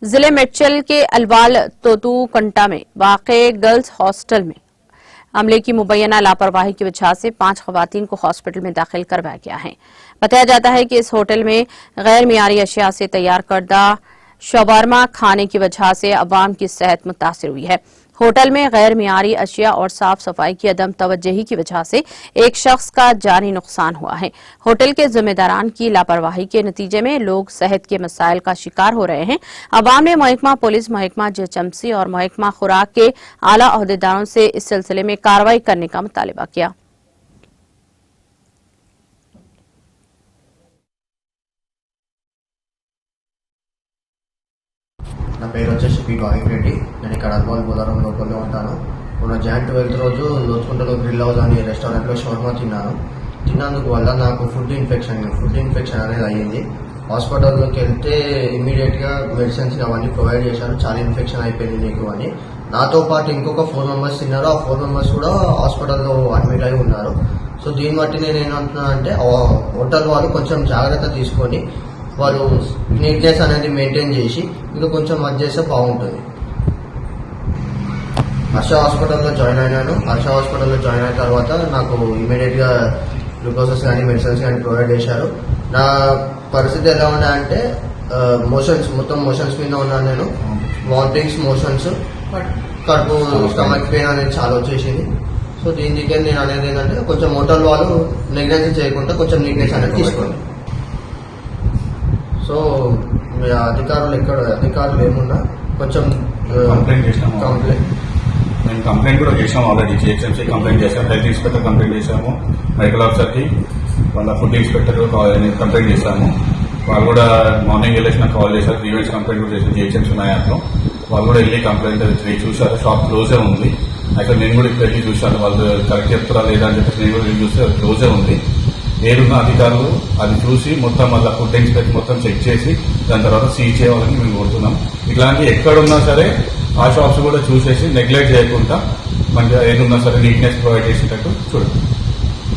जिले मेडचल के अलवाल तोतू कंटा में वाक़े गर्ल्स हॉस्टल में अमले की मुबैना लापरवाही की वजह से 5 खवातीन को हॉस्पिटल में दाखिल करवाया गया है। बताया जाता है कि इस होटल में गैर मियारी अशिया से तैयार करदा शवारमा खाने की वजह से अवाम की सेहत मुतासिर हुई है। होटल में गैर मियारी अशिया और साफ सफाई की अदम तवज्जही की वजह से एक शख्स का जानी नुकसान हुआ है। होटल के जिम्मेदारान की लापरवाही के नतीजे में लोग सेहत के मसाइल का शिकार हो रहे हैं। अवाम ने महकमा पुलिस, महकमा जीएचएमसी और महकमा खुराक के आला अहदेदारों से इस सिलसिले में कार्रवाई करने का मुतालिबा किया। నా పేరు వచ్చేసి పి భావిక్ రెడ్డి. నేను ఇక్కడ అల్వాల్ బోలారం లోపల ఉంటాను. మొన్న జాన్ 12 రోజు లోతుకుంటలో గ్రిల్ హౌస్ అనే రెస్టారెంట్లో షవర్మా తిన్నందుకు వల్ల నాకు ఫుడ్ ఇన్ఫెక్షన్ అనేది అయ్యింది. హాస్పిటల్లోకి వెళ్తే ఇమ్మీడియట్గా మెడిసిన్స్ అవన్నీ ప్రొవైడ్ చేశారు. చాలా ఇన్ఫెక్షన్ అయిపోయింది నీకు అని. నాతో పాటు ఇంకొక 4 మెంబర్స్ తిన్నారు. ఆ 4 మెంబర్స్ కూడా హాస్పిటల్లో అడ్మిట్ అయి ఉన్నారు. సో దీన్ని బట్టి నేను ఏమంటున్నా అంటే హోటల్ వాళ్ళు కొంచెం జాగ్రత్త తీసుకొని వాళ్ళు నీట్నెస్ అనేది మెయింటైన్ చేసి ఇంకా కొంచెం అది చేస్తే బాగుంటుంది. హర్ష హాస్పిటల్లో జాయిన్ అయినాను. హర్ష హాస్పిటల్లో జాయిన్ అయిన తర్వాత నాకు ఇమీడియట్గా గ్లూకోజెస్ కానీ మెడిసిన్స్ కానీ ప్రొవైడ్ చేశారు. నా పరిస్థితి ఎలా ఉన్నాయంటే మొత్తం మోషన్స్ మీద ఉన్నాను నేను. వామిటింగ్స్, మోషన్స్, కడుపు, స్టమక్ పెయిన్ అనేది చాలా వచ్చేసింది. సో దీనికి నేను అనేది ఏంటంటే కొంచెం హోటల్ వాళ్ళు నెగ్లెక్ట్ చేయకుండా కొంచెం నీట్నెస్ అనేది తీసుకోండి. సో అధికారులు ఏమున్నా కొంచెం మేము కంప్లైంట్ కూడా చేసాము. ఆల్రెడీ జిహెచ్ఎంసీ కంప్లైంట్ చేసాము, హెల్త్ ఇన్స్పెక్టర్ కంప్లైంట్ చేసాము, మెడికల్ ఆఫీసర్కి, వాళ్ళ ఫుడ్ ఇన్స్పెక్టర్ కంప్లైంట్ చేశాము. వాళ్ళు కూడా మార్నింగ్ వెళ్ళేసి నాకు కాల్ చేశారు. గ్రీవెన్స్ కంప్లైంట్ కూడా చేశారు జిహెచ్ఎంసీ ఉన్న యాప్లో. వాళ్ళు కూడా వెళ్ళి కంప్లైంట్ చూశారు. షాప్ క్లోజే ఉంది. అయితే నేను కూడా ఇక్కడ వెళ్ళి చూశాను. వాళ్ళు కరెక్ట్ చెప్తారా లేదా అని చెప్పేసి నేను కూడా వెళ్ళి చూస్తే అది క్లోజే ఉంది. ఏడున్న అధికారులు అది చూసి మొత్తం వాళ్ళ ఫుడ్ ఇన్స్పెక్టర్ మొత్తం చెక్ చేసి దాని తర్వాత సీజ్ చేయాలని మేము కోరుతున్నాం. ఇట్లాంటి ఎక్కడున్నా సరే ఆ షాప్స్ కూడా చూసేసి నెగ్లెక్ట్ చేయకుండా మంచిగా ఏదున్నా సరే నీట్నెస్ ప్రొవైడ్ చేసేటట్టు చూడండి.